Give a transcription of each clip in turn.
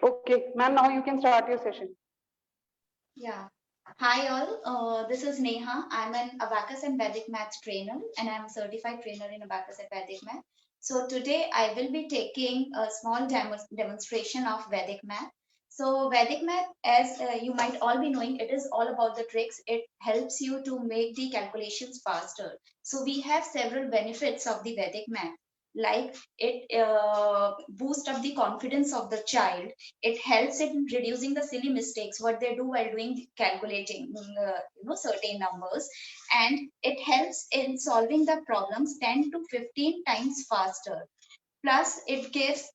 Okay, ma'am, now you can start your session. Yeah. Hi all, this is Neha. I'm an Abacus and Vedic Maths trainer and I'm a certified trainer in Abacus and Vedic Math. So today I will be taking a small demonstration of Vedic Math. So Vedic Math, as you might all be knowing, it is all about the tricks. It helps you to make the calculations faster. So we have several benefits of the Vedic Math, like it boosts up the confidence of the child. It helps in reducing the silly mistakes what they do while doing calculating certain numbers, and it helps in solving the problems 10 to 15 times faster. Plus it gives,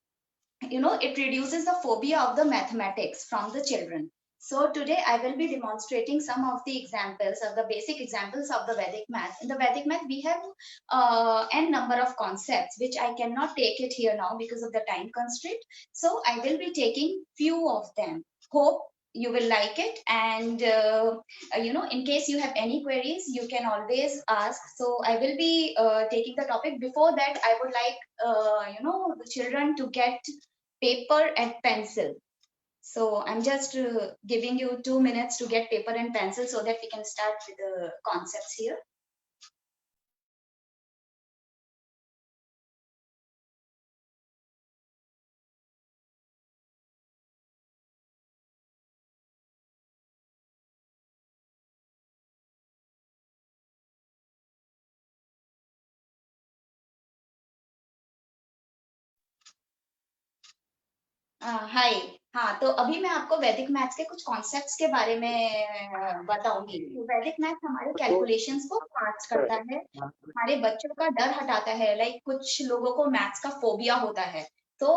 it reduces the phobia of the mathematics from the children. So today I will be demonstrating some of the examples of the basic examples of the Vedic math. In the Vedic math, we have n number of concepts, which I cannot take it here now because of the time constraint. So I will be taking few of them. Hope you will like it, and in case you have any queries, you can always ask. So I will be taking the topic. Before that, I would like the children to get paper and pencil. So I'm just giving you 2 minutes to get paper and pencil so that we can start with the concepts here. हाय। हाँ, तो अभी मैं आपको वैदिक maths के कुछ concepts के बारे में बताऊंगी। तो वैदिक मैथ्स हमारे कैलकुलेशंस को फास्ट करता है, हमारे बच्चों का डर हटाता है। लाइक कुछ लोगों को मैथ्स का फोबिया होता है, तो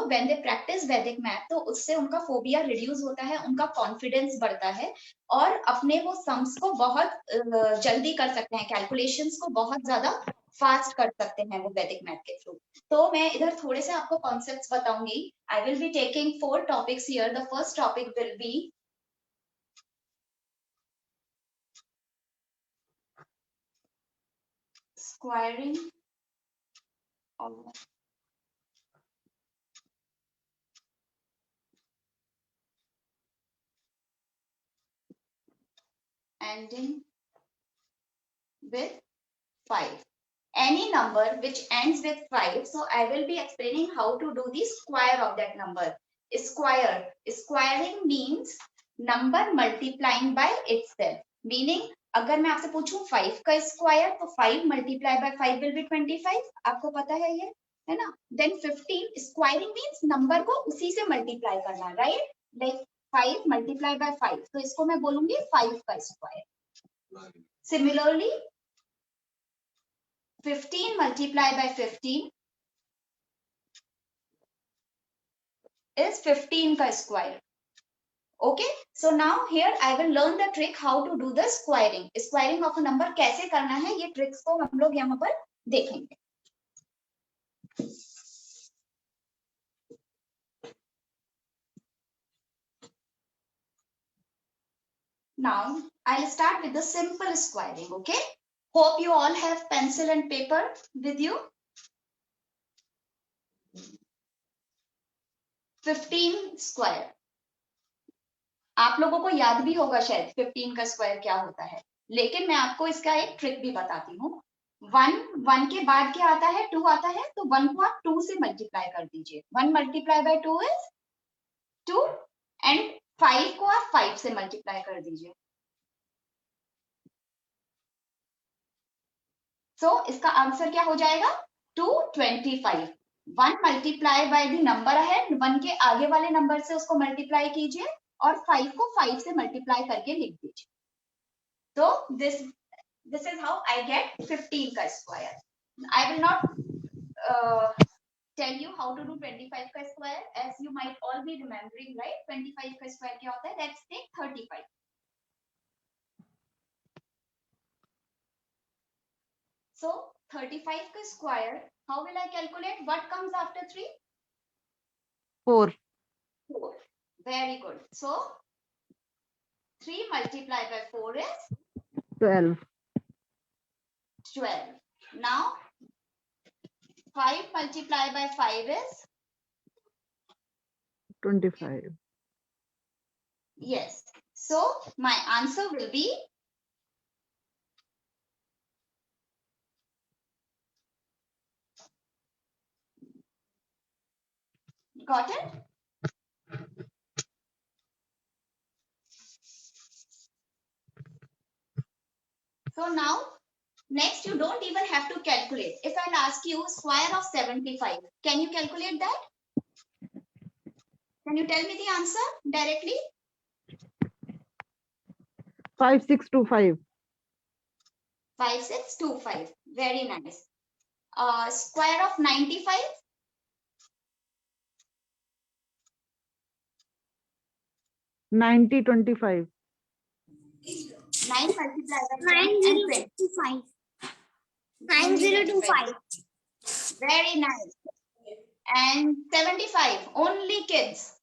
व्हेन दे प्रैक्टिस वैदिक मैथ, तो उससे उनका फोबिया रिड्यूस होता है, उनका कॉन्फिडेंस बढ़ता है, और अपने वो सम्स को बहुत जल्दी कर सकते हैं, कैलकुलेशंस को बहुत ज्यादा फास्ट कर सकते हैं वो वैदिक मैथ के थ्रू। तो मैं इधर थोड़े से आपको कॉन्सेप्ट्स बताऊंगी। I will be taking 4 topics here. The first topic will be squaring of ending with 5. Any number which ends with 5. So I will be explaining how to do the square of that number. Squaring means number multiplying by itself. Meaning अगर मैं आपसे पूछूं 5 का square, तो 5 multiply by 5 will be 25। आपको पता है ये, है ना। देन 15, स्क्वायरिंग मीन्स नंबर को उसी से मल्टीप्लाई करना, राइट। लाइक 5 मल्टीप्लाई बाय 5, तो इसको मैं बोलूंगी 5 का square. Similarly 15 multiplied by 15 is 15 ka square. Okay, so now here I will learn the trick how to do the squaring. Squaring of a number कैसे करना है, ये ट्रिक्स को हम लोग यहाँ पर देखेंगे। Now I'll start with the simple squaring. Okay, hope you all have pencil and paper with you. 15 square आप लोगों को याद भी होगा शायद 15 का स्क्वायर क्या होता है, लेकिन मैं आपको इसका एक ट्रिक भी बताती हूँ। 1 के बाद क्या आता है, 2 आता है, तो 1 को आप 2 से मल्टीप्लाई कर दीजिए। 1 मल्टीप्लाई बाय 2 इज 2, एंड 5 को आप 5 से मल्टीप्लाई कर दीजिए। सो इसका आंसर क्या हो जाएगा, 225। 1 मल्टीप्लाई बाय द नंबर है, 1 के आगे वाले नंबर से उसको मल्टीप्लाई कीजिए, और 5 को 5 से मल्टीप्लाई करके लिख दीजिए। तो this is how I get 15 ka square. I will not tell you how to do 25 ka square, as you might all be remembering, right? 25 ka square kya hota hai? Let's take 35. So 35 ka square, how will I calculate? What comes after 3? 4. 4. Very good. So 3 multiplied by 4 is 12. 12. Now 5 multiplied by 5 is 25. Yes. So my answer will be got it? So now next you don't even have to calculate. If I'll ask you square of 75, can you calculate that? Can you tell me the answer directly? 5625. 5625. Very nice. Square of 95. 9025. 9 multiplied by 10 and 20. 9025. 9025. Very nice. And 75. Only kids.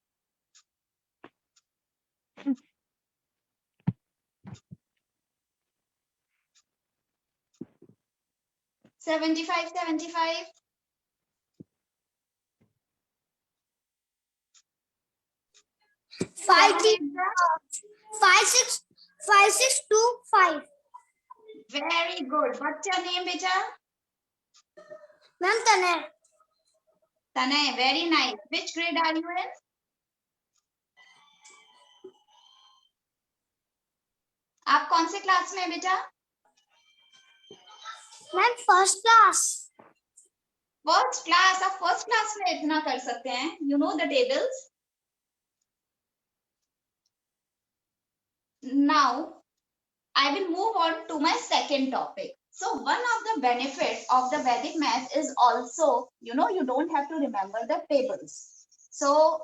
75. 75. 5625. Very good. What's your name, beta? Ma'am, Tanay. Tanay. Very nice. Which grade are you in? आप कौन से class में हैं बेटा? Ma'am, first class. First class. आप first class में इतना कर सकते हैं. You know the tables. Now I will move on to my second topic. So one of the benefits of the Vedic math is also, you know, you don't have to remember the tables. So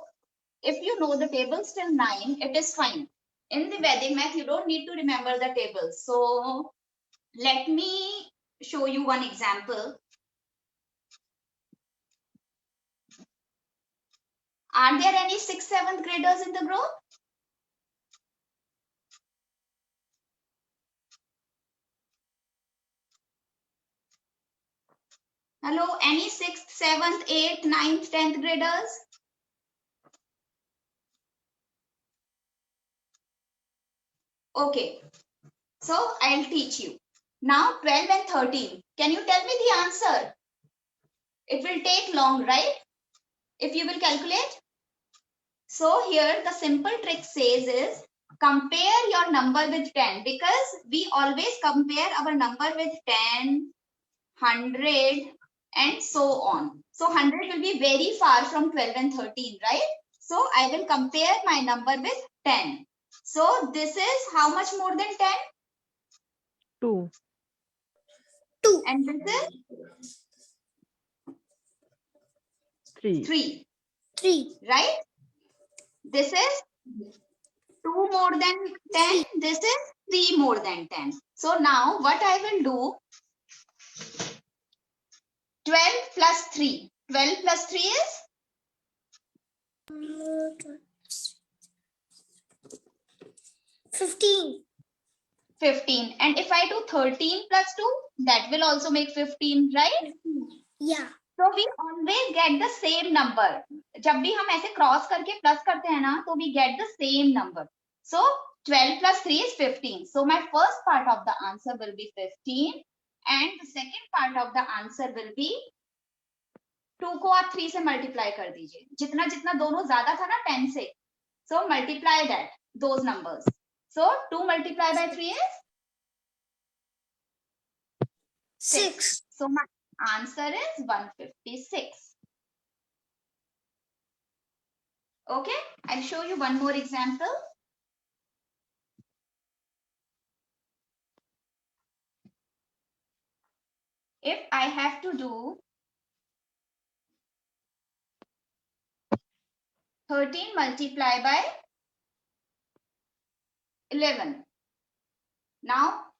if you know the tables till 9, it is fine. In the Vedic math, you don't need to remember the tables. So let me show you one example. Are there any 6th, 7th graders in the group? Hello, any 6th, 7th, 8th, 9th, 10th graders? Okay, so I'll teach you. Now 12 and 13. Can you tell me the answer? It will take long, right? If you will calculate. So here the simple trick says is compare your number with 10 because we always compare our number with 10, 100 and so on. So 100 will be very far from 12 and 13, right? So I will compare my number with 10. So this is how much more than 10? 2. 2. And this is 3. 3, 3. right? This is 2 more than 10. This is 3 more than 10. So now what I will do, 12 plus 3. 12 plus 3 is 15. 15. And if I do 13 plus 2, that will also make 15, right? Yeah. So we always get the same number. जब भी हम ऐसे cross करके plus करते हैं ना, तो we get the same number. So 12 plus 3 is 15. So my first part of the answer will be 15. And the second part of the answer will be 2 को आप 3 से मल्टीप्लाई कर दीजिए. जितना जितना दोनों ज्यादा था ना 10 से. So multiply that, those numbers. So 2 multiplied by 3 is 6. So my answer is 156. Okay, I'll show you one more example. If I have to do 13 multiplied by 11. Now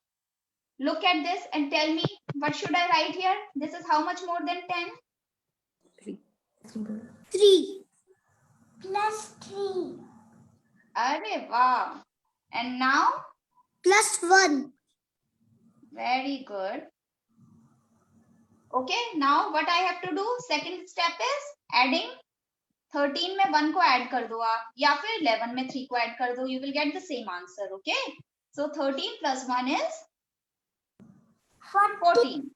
look at this and tell me what should I write here? This is how much more than 10? 3. Plus 3. Arey wow. And now? Plus 1. Very good. Okay, now what I have to do? Second step is adding 13 में 1 को add कर दो आप, या फिर 11 में 3 को add कर दो, you will get the same answer. Okay, so 13 plus 1 is 14.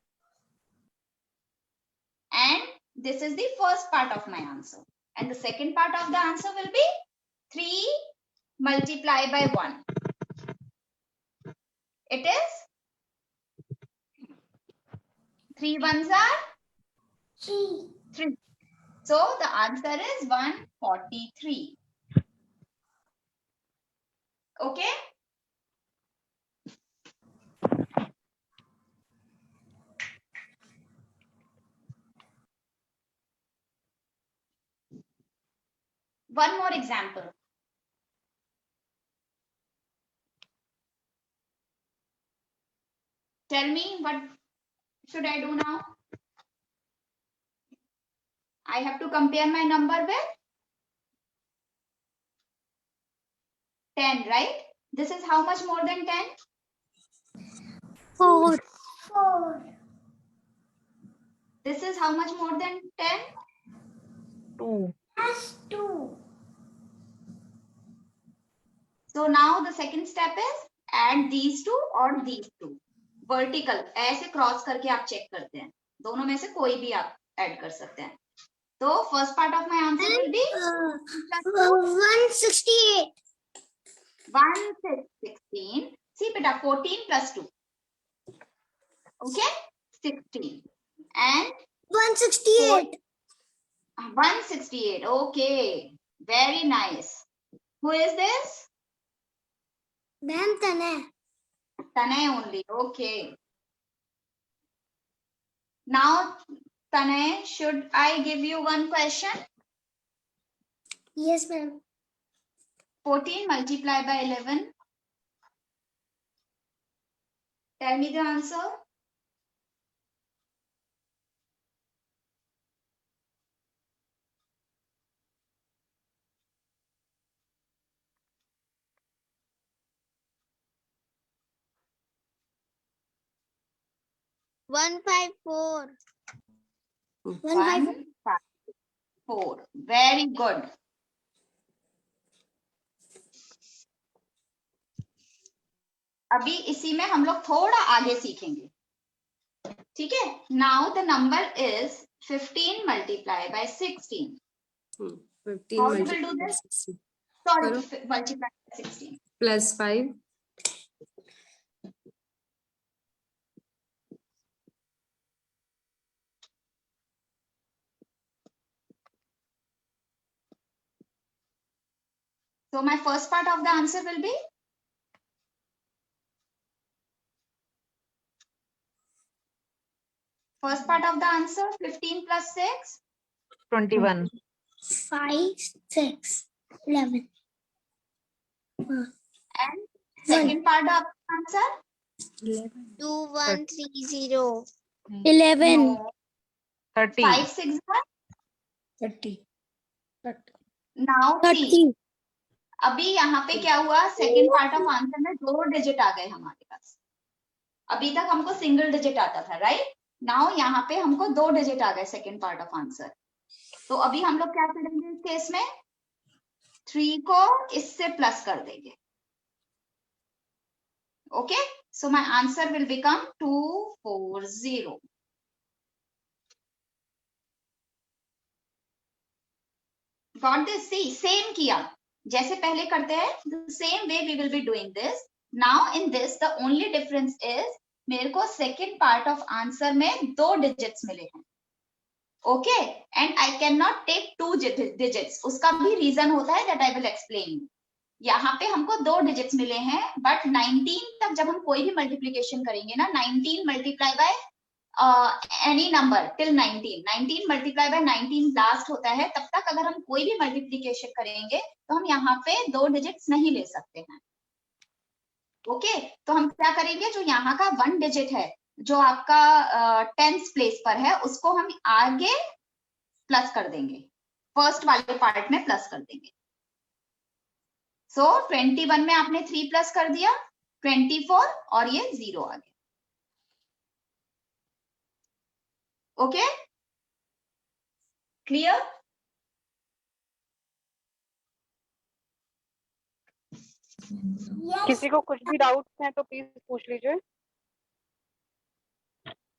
And this is the first part of my answer. And the second part of the answer will be 3 multiplied by 1. It is 3 ones are 3. So the answer is 143. Okay. One more example. Tell me, what should I do now? I have to compare my number with 10, right? This is how much more than 10? 4. This is how much more than 10? 2. Plus 2. So now the second step is add these two or these two. Vertical, ऐसे cross करके आप check करते हैं, दोनों में से कोई भी आप ऐड कर सकते हैं. तो first part of my answer will be 168. 116. See बेटा, 14 plus 2. Okay, 16. And 168. 168. Okay, very nice. Who is this? Ma'am, Tanay. Tanay only. Okay. Now, Tanay, should I give you one question? Yes, ma'am. 14 multiplied by 11. Tell me the answer. One five four. 154. Very good. अभी इसी में हम लोग थोड़ा आगे सीखेंगे. ठीक है. Now the number is 15 multiplied by 16. 15 How we will do multiplied by this? 16 Sorry, Hello? multiplied by 16. plus 5 So my first part of the answer will be first part of the answer 15 plus 6 21. 5, 6, 11. and second part of the answer 2130. 11. no, 30. 5 6 30 now see 30. अभी यहाँ पे क्या हुआ second part of answer में 2 digit आ गए हमारे पास. अभी तक हमको सिंगल डिजिट आता था, राइट? नाउ यहाँ पे हमको 2 डिजिट आ गए सेकेंड पार्ट ऑफ आंसर. तो अभी हम लोग क्या करेंगे इस केस में, 3 को इससे प्लस कर देंगे. Okay, so my answer will become 240. Got this? See same किया जैसे पहले करते हैं, the same way we will be doing this. Now in this the only difference is मेरे को सेकेंड पार्ट ऑफ आंसर में 2 डिजिट्स मिले हैं. Okay, and I can not take 2 digits. उसका भी रीजन होता है दैट आई विल एक्सप्लेन. यहाँ पे हमको 2 डिजिट्स मिले हैं, बट 19 तक जब हम कोई भी मल्टीप्लीकेशन करेंगे ना, 19 multiply by any number till 19 multiply by 19 last होता है, तब तक अगर हम कोई भी मल्टीप्लीकेशन करेंगे तो हम यहाँ पे 2 डिजिट्स नहीं ले सकते हैं. ओके, तो हम क्या करेंगे, जो यहाँ का 1 डिजिट है जो आपका 10th प्लेस पर है, उसको हम आगे प्लस कर देंगे, फर्स्ट वाले पार्ट में प्लस कर देंगे. सो 21 में आपने 3 प्लस कर दिया, 24 और ये 0 आ गया. Okay, clear? किसी को कुछ भी डाउट्स हैं तो प्लीज पूछ लीजिए।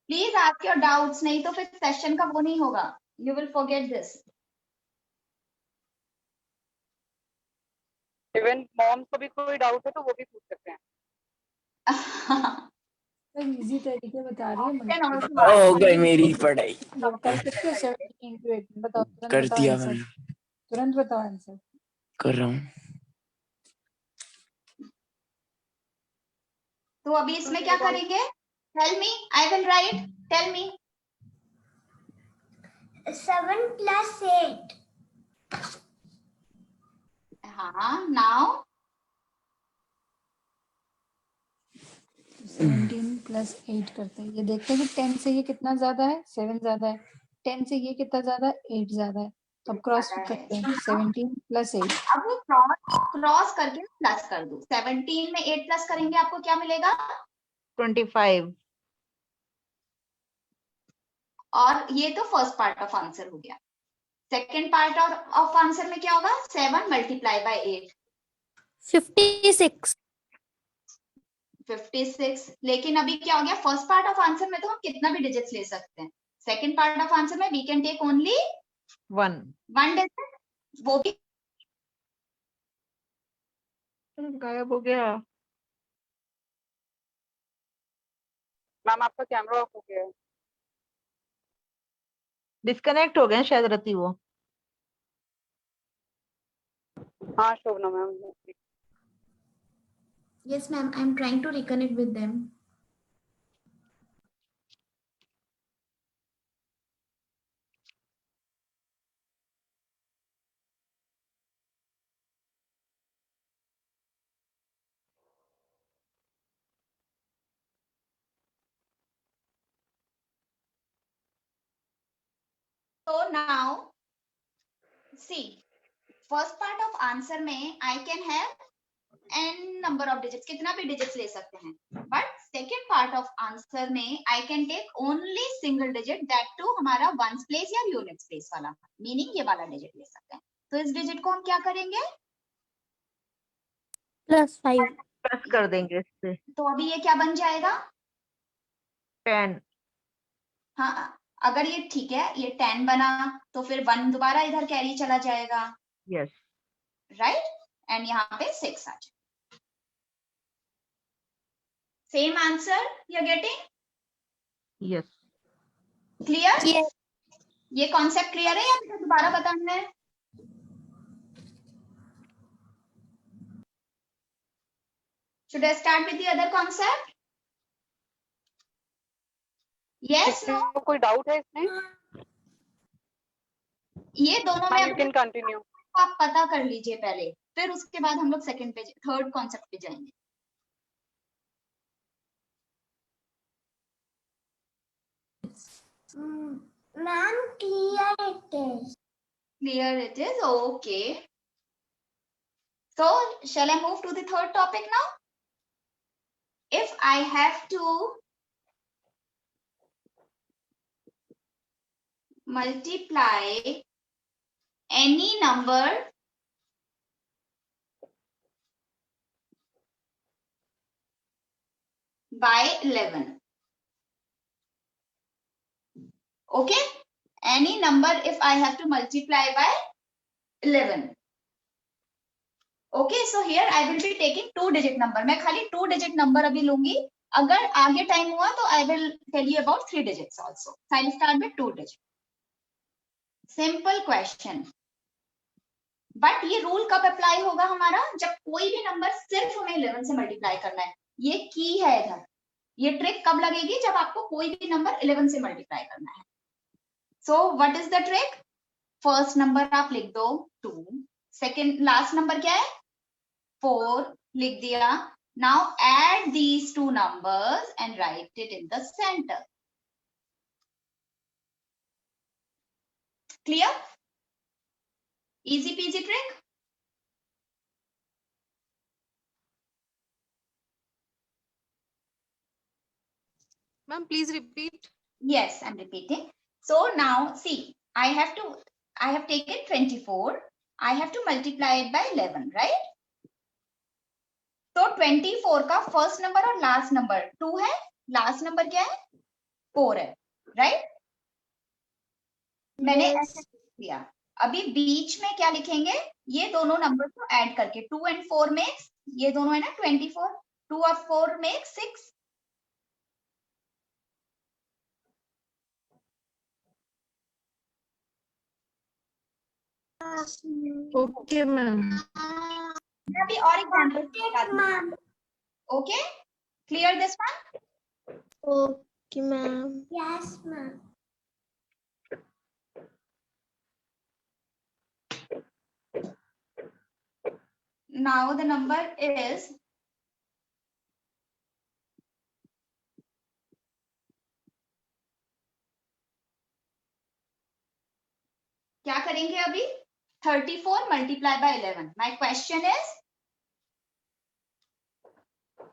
प्लीज आस्क योर डाउट्स, नहीं तो फिर सेशन का वो नहीं होगा, you will forget this. Even mom को भी कोई डाउट है तो वो भी पूछ सकते हैं। इजी तरीके बता रही है Can also multiple। ask हो गई only मेरी पढ़ाई। जब कर सकते हो 17 into 8 बताओ, तुरंत कर बताओ दिया आंसर, मैंने, तुरंत बताओ आंसर। कर रहा हूँ। तो अभी इसमें क्या करेंगे? Tell me, I will write, tell me. 7 plus 8. हाँ, नाउ 17 plus 8 करते हैं, ये देखते हैं कि 10 से ये कितना ज्यादा है, 7 ज्यादा है, 10 से ये कितना ज्यादा है, 8 ज्यादा है, तो अब क्रॉस करते हैं 17 plus 8। अब क्रॉस करके प्लस कर दो। 17 में 8 प्लस करेंगे आपको क्या मिलेगा? 25. और ये तो फर्स्ट पार्ट ऑफ आंसर हो गया। सेकेंड पार्ट ऑफ आंसर में क्या होगा? 7 मल्टीप्लाई बाय 8 56. 56। लेकिन अभी क्या हो गया? फर्स्ट पार्ट ऑफ आंसर में तो हम कितना भी डिजिट्स ले सकते हैं, सेकेंड पार्ट ऑफ आंसर में we can take only 1. 1 digit, वो भी गायब हो गया। मैम आपका कैमरा ऑफ हो गया है। डिस्कनेक्ट हो गए शायद रति वो। हाँ शोभना ma'am. Yes, ma'am. I'm trying to reconnect with them. So now, see, first part of answer में I can have n number of digits, कितना भी digits ले सकते हैं, but second part of answer में I can take only single digit, that too हमारा ones place या units place वाला, meaning ये वाला digit ले सकते हैं। तो इस digit को हम क्या करेंगे? Plus 5. प्लस कर देंगे इससे। तो अभी ये क्या बन जाएगा? 10. हाँ, अगर ये ठीक है, ये 10 बना तो फिर 1 दोबारा इधर कैरी चला जाएगा, यस। राइट, एंड यहाँ पे 6 आ जाए। Same answer you are getting? Yes. Clear? Yes. ये कॉन्सेप्ट क्लियर है या मुझे दोबारा बताना है? Should I start with the other concept? Yes, no? किसी को कोई डाउट है इसमें? ये दोनों में मैम यू कैन कंटिन्यू। आप पता कर लीजिए पहले, फिर उसके बाद हम लोग सेकंड पे, थर्ड कॉन्सेप्ट पे जाएंगे। Ma'am, clear it is. Clear it is? Okay. So, shall I move to the third topic now? If I have to multiply any number by 11. Okay? Any number if I have to multiply by 11. Okay, so here I will be taking 2-digit number. मैं खाली 2-digit number अभी लूंगी. अगर आगे time हुआ तो I will tell you about 3 digits also. So I'll start with 2 digits. Simple question. But ये rule कब अप्लाई होगा हमारा? जब कोई भी नंबर सिर्फ हमें 11 से मल्टीप्लाई करना है। ये की है इधर। ये ट्रिक कब लगेगी? जब आपको कोई भी नंबर 11 से मल्टीप्लाई करना है। So what is the trick? First number आप लिख दो 2, सेकेंड लास्ट नंबर क्या है 4, लिख दिया। Now add these 2 numbers and write it in the center. Clear? Easy peasy trick. Ma'am, please repeat. Yes, I'm repeating. So now see, I have taken 24. I have to multiply it by 11, right? तो 24 का first number और last number 2 है, last number क्या है 4 है, right? मैंने ऐसे लिख दिया। अभी बीच में क्या लिखेंगे, ये दोनों नंबर को ऐड करके 2 and 4 मेक्स, ये दोनों है ना 24, 2 और 4 मेक्स 6। Okay ma'am. मैं अभी और एग्जांपल बताती हूँ। Okay, clear this one? Okay, ma'am. Yes, ma'am. Now the number is क्या करेंगे अभी, 34 multiply by 11. My question is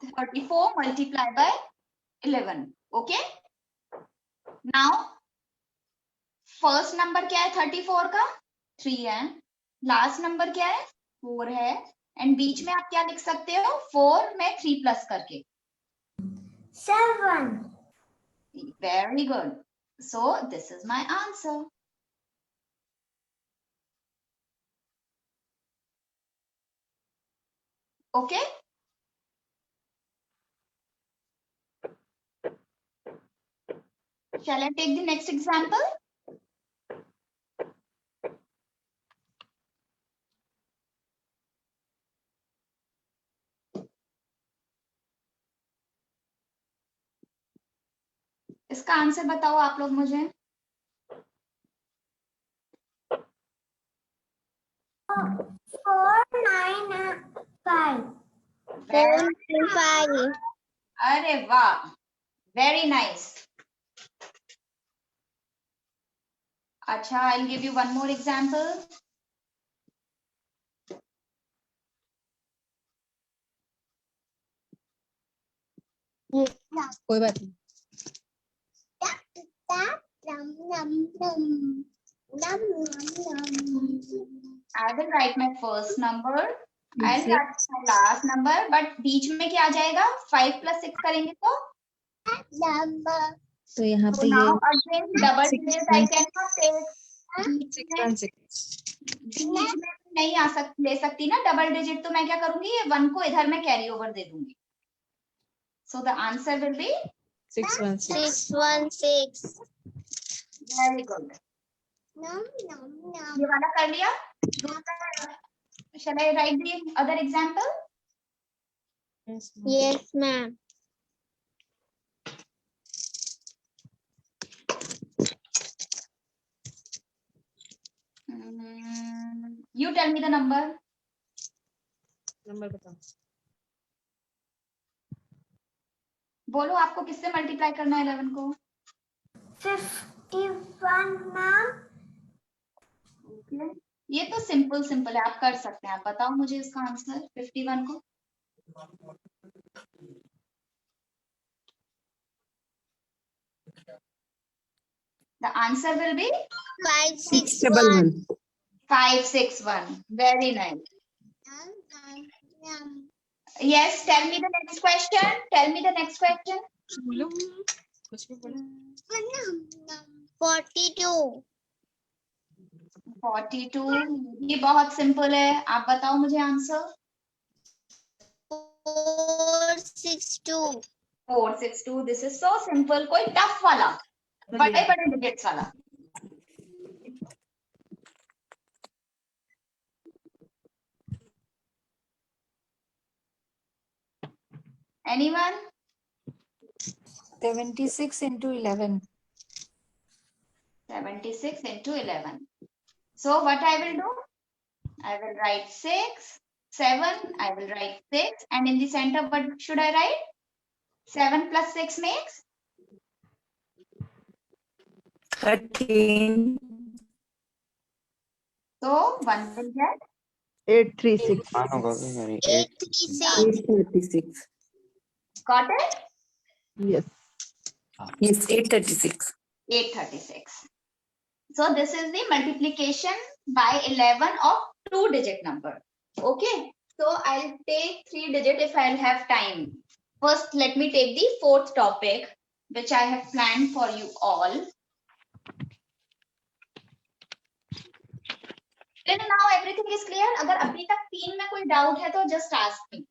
34 multiply by 11. Okay, now first number क्या है 34 का 3 है, लास्ट नंबर क्या है 4 है, एंड बीच में आप क्या लिख सकते हो 4 में 3 प्लस करके। 7. Very good, so this is my answer. Okay, shall I take the next example? इसका आंसर बताओ आप लोग मुझे। 4, 9, 5. 4, 5. अरे वाह, वेरी नाइस। अच्छा, I'll give you one more example. कोई बात नहीं। I will write my first number. I'll write my last number, but बीच में क्या आ जाएगा 5 plus 6 करेंगे तो तो यहाँ पे now ये again double digit I cannot take. 616। बीच में नहीं ले सकती ना डबल डिजिट, तो मैं क्या करूंगी ये 1 को इधर में कैरी ओवर दे दूंगी। So the answer will be 616। 616. very good. ये वाला कर लिया। Shall I write the other example? Yes, ma'am. You tell me the number. Number बताओ। बोलो आपको किससे मल्टीप्लाई करना है 11 को? 51, ma'am. Okay. ये तो सिंपल है, आप कर सकते हैं। आप बताओ मुझे इसका आंसर 51 को। The answer will be 561. 561. Very nice. Yes, tell me the next question. Tell me the next question. 42. 42. ये बहुत सिंपल है, आप बताओ मुझे answer. 462. 462. This is so simple. कोई टफ वाला, बड़े बड़े डिजिट्स वाला। Anyone? 76 into 11. 76 into 11. So what I will do? I will write 6, 7. I will write 6, and in the center, what should I write? 7 plus 6 makes 13। So 1 will get 836. 836। got it? Yes. Yes, 836। 836. So this is the multiplication by 11 of 2-digit number. Okay. So I'll take 3 digit if I'll have time. First, let me take the fourth topic, which I have planned for you all. Then now everything is clear. अगर अभी तक 3 में कोई doubt है तो just ask me.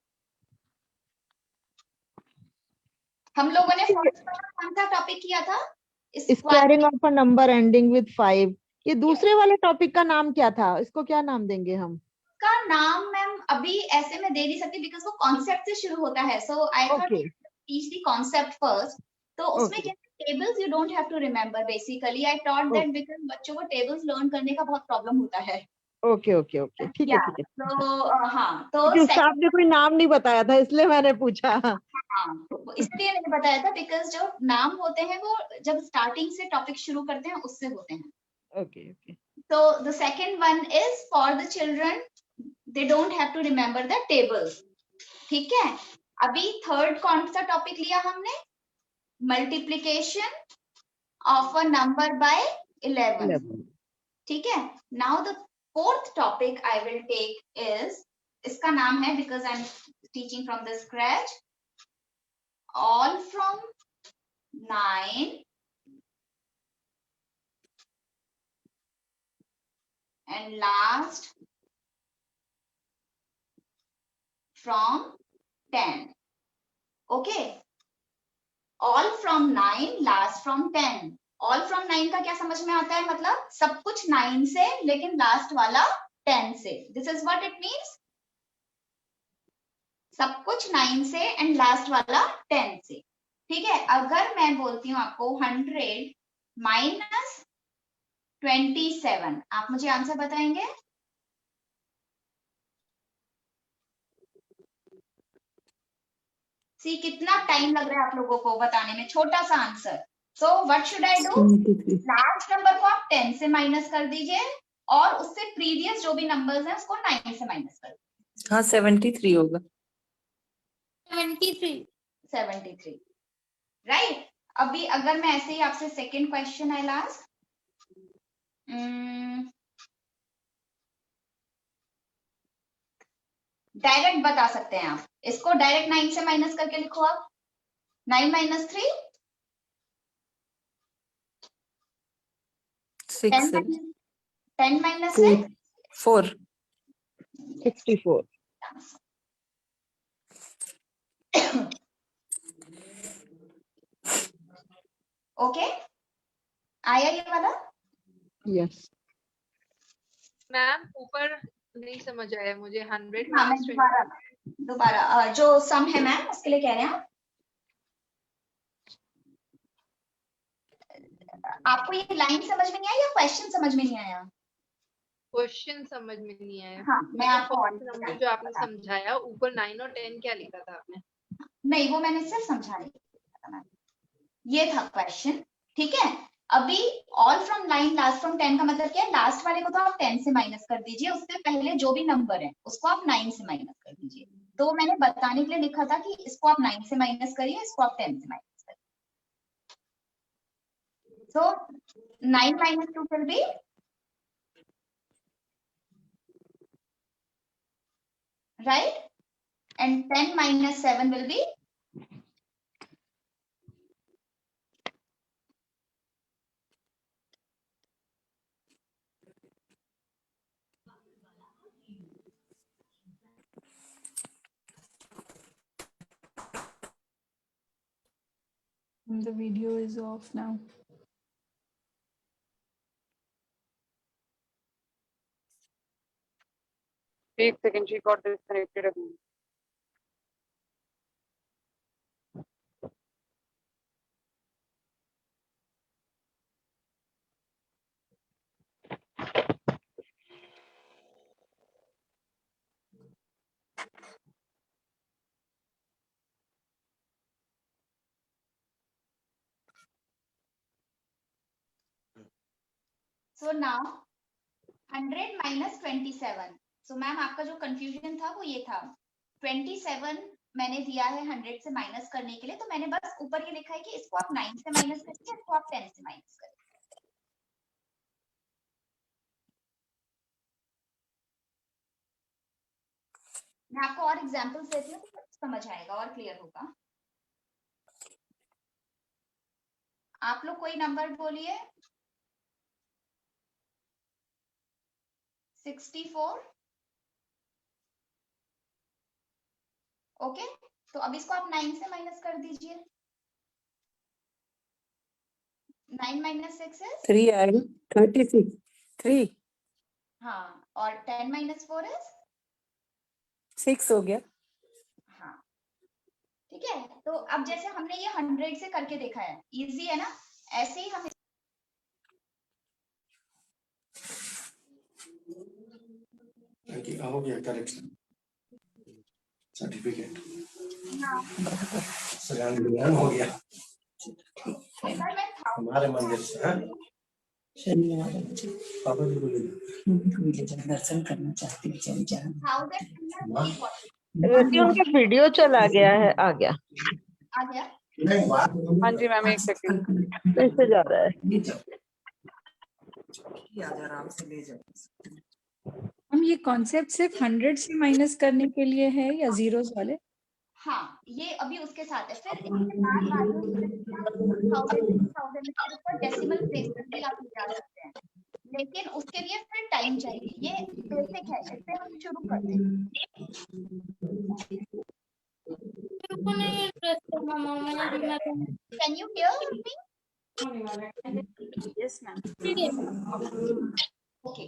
हम लोगों ने फर्स्ट कौन सा टॉपिक किया था? Squaring of a number ending with 5। ये दूसरे वाले टॉपिक का नाम क्या था? इसको क्या नाम देंगे हम? का नाम मैम अभी ऐसे में दे नहीं सकती बिकॉज वो कॉन्सेप्ट से शुरू होता है. So I thought teach the concept first. तो उसमें क्या tables you don't have to remember. Basically I taught that because बच्चों को टेबल्स लर्न करने का बहुत प्रॉब्लम होता है. ओके ओके ओके, ठीक है ठीक है. तो हाँ, तो उस्ताद ने कोई नाम नहीं बताया था इसलिए मैंने पूछा. हाँ, इसलिए मैंने बताया था बिकॉज जो नाम होते हैं वो जब स्टार्टिंग से टॉपिक शुरू करते हैं उससे होते हैं. Okay okay. So the second one is for the children, they don't have to remember the tables. ठीक है. अभी थर्ड कौन सा टॉपिक लिया हमने? Multiplication of a number by 11. ठीक है. Now the fourth topic I will take is, इसका नाम है because I'm teaching from the scratch, all from 9 and last from 10. Okay. All from 9, last from 10. All from 9 का क्या समझ में आता है? मतलब सब कुछ 9 से लेकिन लास्ट वाला 10 से. This is what it means. सब कुछ 9 से एंड लास्ट वाला 10 से. ठीक है. अगर मैं बोलती हूँ आपको 100 माइनस 27, आप मुझे आंसर बताएंगे? सी कितना टाइम लग रहा है आप लोगों को बताने में. छोटा सा answer. So what should I do? Last number को आप 10 से माइनस कर दीजिए और उससे प्रीवियस जो भी नंबर्स हैं उसको 9 से माइनस कर दीजिए. हाँ 73 होगा. 73 राइट. अभी अगर मैं ऐसे ही आपसे second question I last, direct बता सकते हैं आप इसको. डायरेक्ट 9 से माइनस करके लिखो आप. 9 माइनस 3 6 10 माइनस 6 4 64. ओके. आया ये वाला? यस. मैम ऊपर नहीं समझ आया मुझे. 100 हाँ, मैं दोबारा जो सम है मैम उसके लिए कह रहे हैं. आपको ये लाइन समझ में नहीं आई या क्वेश्चन समझ में नहीं आया? क्वेश्चन समझ में नहीं आया. हाँ, मैं आपको नंबर जो आपने समझाया ऊपर 9 और 10 क्या लिखा था आपने? नहीं, वो मैंने सिर्फ समझा रही. ये था क्वेश्चन. ठीक है. अभी ऑल फ्रॉम 9 लास्ट फ्रॉम 10 का मतलब क्या है? लास्ट वाले को तो आप 10 से माइनस कर दीजिए, उससे पहले जो भी नंबर है उसको आप 9 से माइनस कर दीजिए. तो मैंने बताने के लिए लिखा था कि इसको आप 9 से माइनस करिए, इसको आप 10 से माइनस करिए. So 9 minus 2 will be right, and 10 minus 7 will be The video is off now. एक second, she got disconnected again. so now 100 minus 27. So ma'am आपका जो कंफ्यूजन था वो ये था. 27 मैंने दिया है 100 से माइनस करने के लिए, तो मैंने बस ऊपर ये लिखा है कि इसको आप 9 से माइनस करिए, इसको आप 10 से माइनस करिए. मैं आपको और एग्जांपल्स देती हूँ तो समझ आएगा और क्लियर होगा। आप लोग कोई नंबर बोलिए। 64। ओके, तो अब इसको आप 9 से माइनस कर दीजिए। 9 माइनस 6 इज 3 आएगा 36 3 हाँ, और 10 माइनस 4 इज 6 हो गया। हाँ, ठीक है। तो अब जैसे हमने ये 100 से करके देखा है, इजी है ना, ऐसे ही हम हो गया करेक्शन सर्टिफिकेट हो गया अगर मैं हमारे मंदिर से। हाँ शनिवार पापा जी बोले दर्शन करना चाहती हूँ चल जा। 1000 वैसे उनका वीडियो चला गया है, आ गया, आ गया। हाँ जी मैम, एक सेकंड। कैसे जा रहा है? ले जाओ आराम से ले जाओ। हम ये कॉन्सेप्ट सिर्फ 100 से माइनस करने के लिए है या जीरोस वाले? हाँ, ये अभी उसके साथ है। फिर इसके बाद वैल्यूज 1000 6000 इसके ऊपर डेसिमल प्लेस तक भी आप जा सकते हैं, लेकिन उसके लिए फिर टाइम चाहिए। ये बेसिक है, इससे हम शुरू करते हैं। Can you hear me? Yes ma'am. Okay,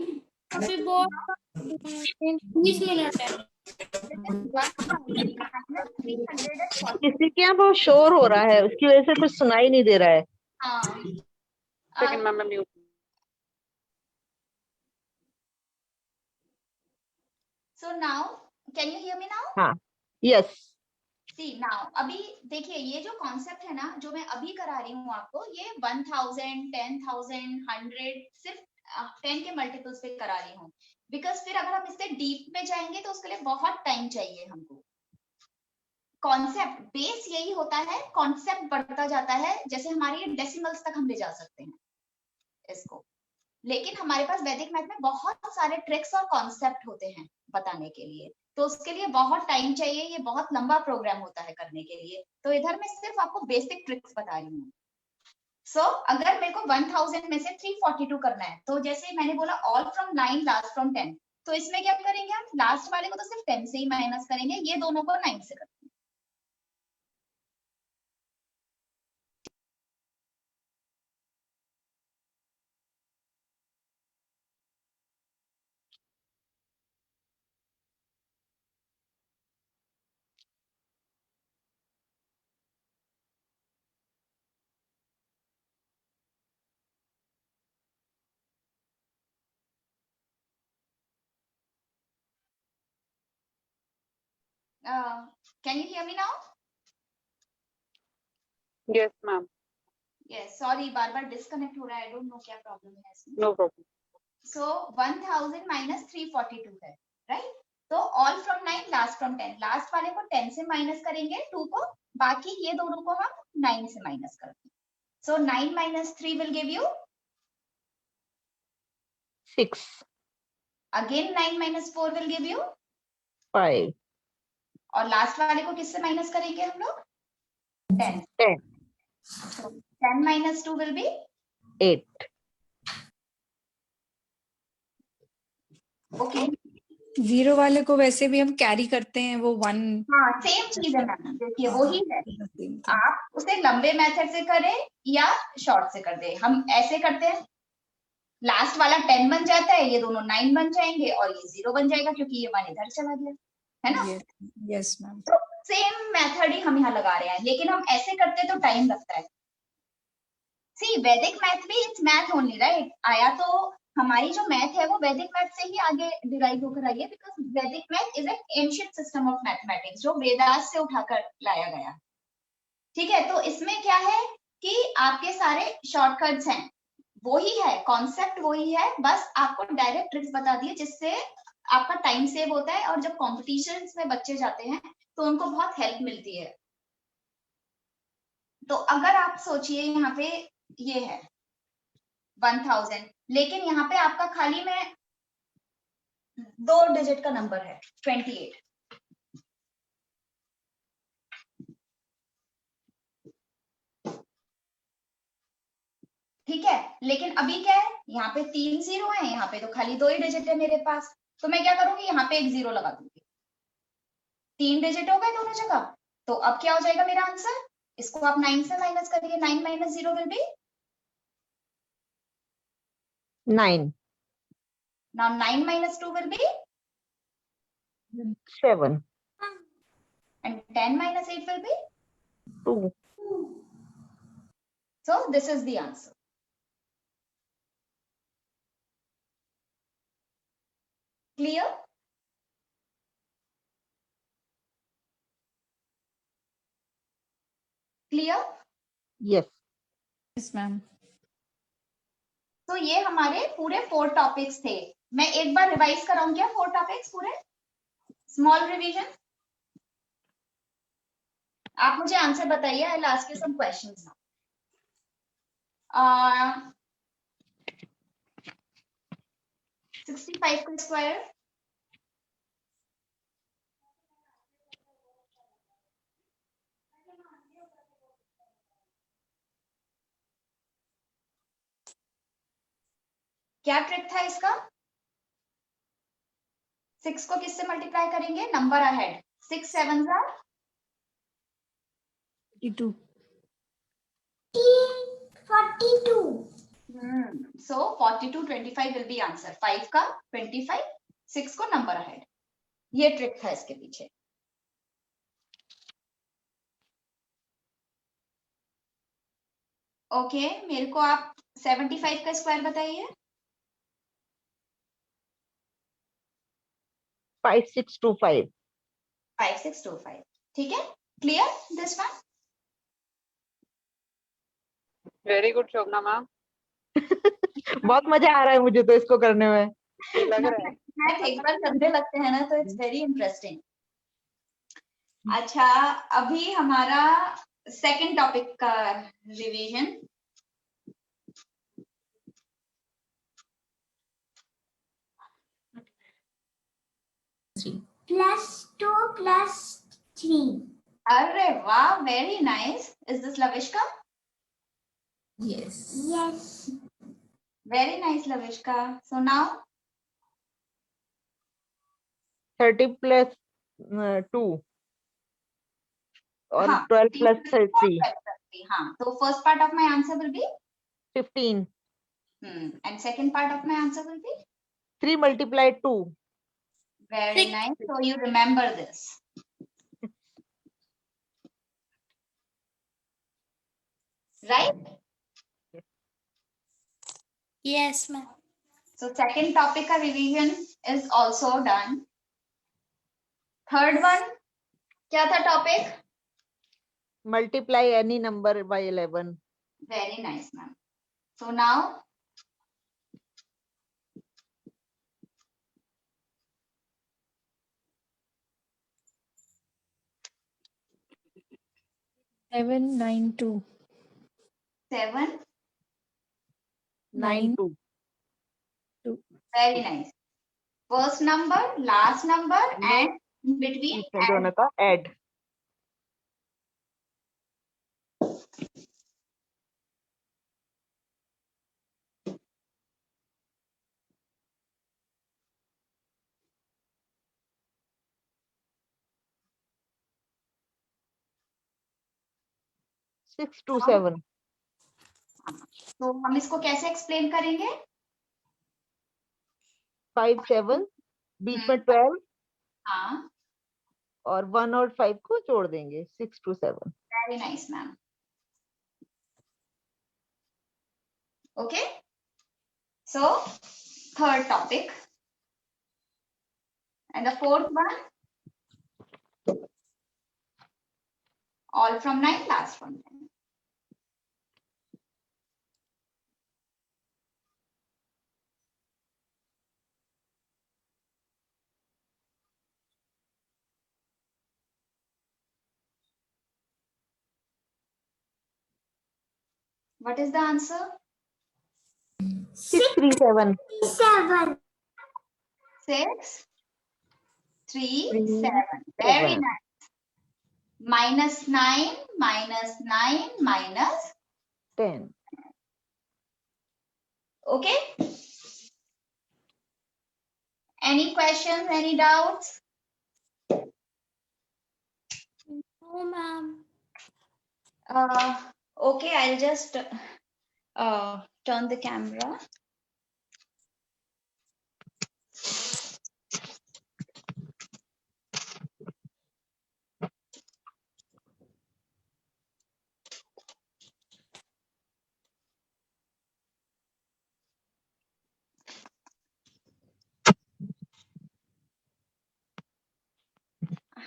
अभी बहुत 20 मिनट है। किसी के यहाँ बहुत शोर हो रहा है, उसकी वजह से कुछ सुनाई नहीं दे रहा है। हाँ, सेकंड मैम, मैं mute. so now can you hear me now? हाँ, यस। See now, अभी देखिए ये जो कॉन्सेप्ट है ना, जो मैं अभी करा रही हूँ आपको, ये 1000 10,000 100 सिर्फ 10 के मल्टीपल्स पे करा रही हूँ, बिकॉज फिर अगर हम इससे डीप में जाएंगे तो उसके लिए बहुत टाइम चाहिए हमको। कॉन्सेप्ट बेस यही होता है, कॉन्सेप्ट बढ़ता जाता है, जैसे हमारे डेसिमल्स तक हम ले जा सकते हैं इसको, लेकिन हमारे पास वैदिक मैथ में बहुत सारे ट्रिक्स और कॉन्सेप्ट होते हैं बताने के लिए, तो उसके लिए बहुत टाइम चाहिए, ये बहुत लंबा प्रोग्राम होता है करने के लिए। तो इधर मैं सिर्फ आपको बेसिक ट्रिक्स बता रही हूँ। सो अगर मेरे को 1000 में से 342 करना है, तो जैसे मैंने बोला ऑल फ्रॉम 9 लास्ट फ्रॉम 10, तो इसमें क्या करेंगे हम, लास्ट वाले को तो सिर्फ 10 से ही माइनस करेंगे, ये दोनों को 9 से करेंगे। Can you hear me now? Yes ma'am, yes, sorry bar bar disconnect हो रहा है, आई डोंट नो क्या प्रॉब्लम है इसमें। No problem. सो 1000 माइनस 342 है, राइट? तो all from 9 last from 10, last वाले को 10 से माइनस करेंगे 2 को, बाकी ये दोनों को हम 9 से माइनस करेंगे। सो 9 minus 3 will give you 6 again, 9 minus 4 will give you 5 और लास्ट वाले को किससे माइनस करेंगे हम लोग? 10। 10 10 minus 2 will be 8। Okay. Zero वाले को वैसे भी हम कैरी करते हैं, वो 1। हाँ, सेम चीज है मैम, देखिए वही है, आप उसे लंबे मेथड से करें या शॉर्ट से कर दे। हम ऐसे करते हैं, लास्ट वाला 10 बन जाता है, ये दोनों 9 बन जाएंगे और ये 0 बन जाएगा क्योंकि ये 1 इधर चला गया, है ना? Yes ma'am. तो सेम मेथड ही हम यहाँ लगा रहे हैं, लेकिन हम ऐसे करते तो टाइम लगता है। सी वैदिक मैथ भी इट्स मैथ ओनली, राइट? आया तो हमारी जो मैथ है वो वैदिक मैथ से ही आगे डिराइव होकर आई है, बिकॉज वैदिक math is an ancient system of mathematics जो वेदास से उठाकर लाया गया। ठीक है, तो इसमें क्या है कि आपके सारे शॉर्टकट्स हैं, वही है कॉन्सेप्ट, वही है, बस आपको डायरेक्ट ट्रिक्स बता दिए जिससे आपका टाइम सेव होता है और जब कॉम्पिटिशन्स में बच्चे जाते हैं तो उनको बहुत हेल्प मिलती है। तो अगर आप सोचिए यहाँ पे ये है 1000, लेकिन यहाँ पे आपका खाली में 2 डिजिट का नंबर है 28, ठीक है, लेकिन अभी क्या है, यहाँ पे 3 0 है, यहाँ पे तो खाली 2 ही डिजिट है मेरे पास, तो मैं क्या करूंगी, यहाँ पे एक 0 लगा दूंगी। 3 डिजिट हो गए दोनों जगह, तो अब क्या हो जाएगा मेरा आंसर, इसको आप 9 से माइनस करिए, 9 minus 0 will be 9. now 9 minus 2 will be 7. and 10 minus 8 will be 2. so this is the answer. Clear? Clear? Yes. Yes ma'am. तो ये हमारे पूरे 4 टॉपिक्स थे। मैं एक बार रिवाइज कराऊं क्या 4 टॉपिक्स पूरे, स्मॉल रिवीजन। आप मुझे आंसर बताइए, I will ask you some questions now. 65 का स्क्वायर, क्या ट्रिक था इसका? 6 को किससे मल्टीप्लाई करेंगे, number ahead, 6 7 are 42। 42. so 42 25 will be answer, 5 का 25, 6 को नंबर अहेड, ये ट्रिक था इसके पीछे। ओके मेरे को आप 75 का स्क्वायर बताइए। 5625. 5625, ठीक है, clear this one? Very good Shobhana ma'am, बहुत मजा आ रहा है मुझे तो इसको करने में। लग रहा है। मैथ एक बार करने लगते हैं ना तो इट्स वेरी इंटरेस्टिंग। अच्छा, अभी हमारा सेकंड टॉपिक का रिवीजन। +2 + 3. अरे वाह, very nice. Is this Lavishka? Yes. Yes. Very nice Lavishka. So now 30 plus 2 और हाँ, 12 plus 3. हाँ, तो first part of my answer will be 15. and second part of my answer will be 3 multiplied 2. very nice. So you remember this. Right? Yes, ma'am. So second topic का revision is also done. Third one, क्या था topic? Multiply any number by 11. Very nice, ma'am. So now 792। 7, 9 2. very nice. First number, last number and in between दोनों का add. Six to 7. तो हम इसको कैसे explain करेंगे? 5 7 बीच में 12 हाँ, और 1 और 5 को जोड़ देंगे 6 to 7. very nice, ma'am. Okay. So third topic and the fourth one, all from 9, last from 10. What is the answer? 6 3 7. 7. 6 3 3, 7. Very 7. nice. -9 -9 -10. 10. Okay. Any questions? Any doubts? No, ma'am. Okay, I'll just turn the camera.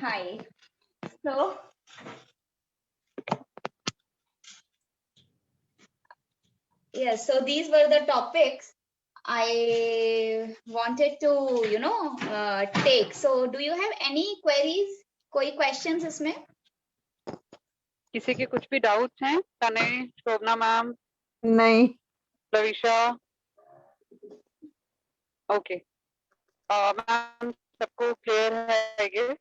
Hi. So, yes, so these were the topics I wanted to, take. So, do you have any queries? कोई questions इसमें? किसी के कुछ भी doubts हैं? तनय, शोभना ma'am, नहीं. Lavisha? Okay. Ma'am सबको clear है ये?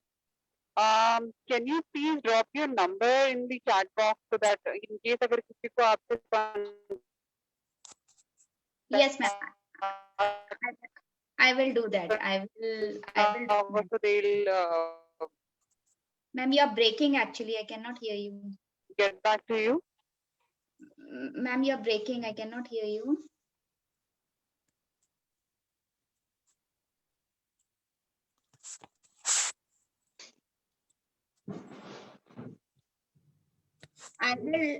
Can you please drop your number in the chat box so that in case अगर किसी को आपसे Yes, ma'am. I will do that. I will do that. so they'll Ma'am, you are breaking actually. I cannot hear you. get back to you. Ma'am, you are breaking. I cannot hear you. I will.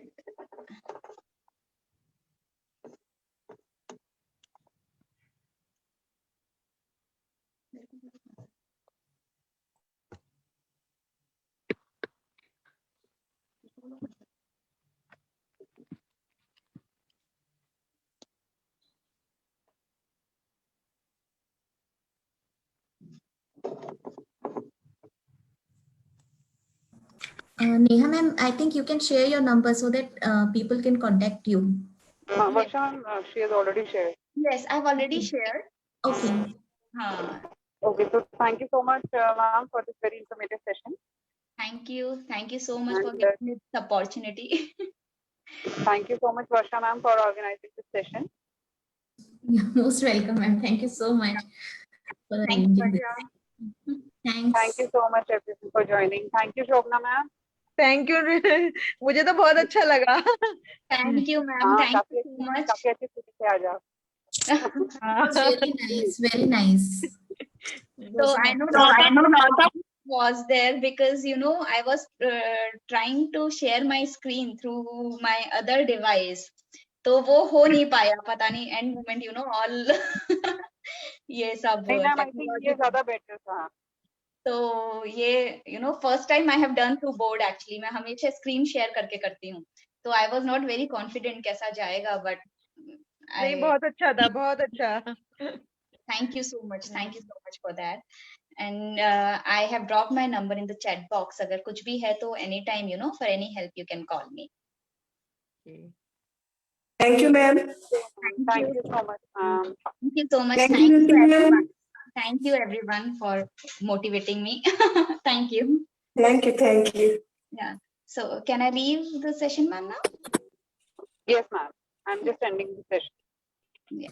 Neha ma'am, I think you can share your number so that people can contact you. Varsha, she has already shared. Yes, I've already shared. Okay. Okay, so thank you so much, ma'am, for this very informative session. Thank you. Thank you so much for And, giving me this opportunity. Thank you so much, Varsha, ma'am, for organizing this session. You're most welcome, ma'am. Thank you so much for Thank you, arranging this. Varsha. Thanks. Thank you so much, everyone, for joining. Thank you, Shobna, ma'am. Thank you. मुझे तो बहुत अच्छा लगा. Thank you, ma'am. हाँ, Thank काफी you so much. काफी अच्छी स्थिति से आ जाओ. It was really nice. Very nice. So I know lot of was there because I was trying to share my screen through my other device. तो वो हो नहीं पाया, पता नहीं end moment all ये सब नहीं मैम, I think ये technology. ज़्यादा better था. तो ये first time I have done through board actually. मैं हमेशा screen share करके करती हूँ. तो I was not very confident कैसा जाएगा, but नहीं, बहुत अच्छा था, बहुत अच्छा. Thank you so much. Thank you so much for that. And I have dropped my number in the chat box. अगर कुछ भी है तो anytime, for any help you can call me. Thank you, ma'am. Thank you so much, ma'am. Thank you so much. Thank Thank you, you ma'am. everyone. Thank you everyone for motivating me. Thank you. Thank you. Thank you. Yeah. So can I leave the session, ma'am, now? Yes, ma'am. I'm just ending the session. Yeah.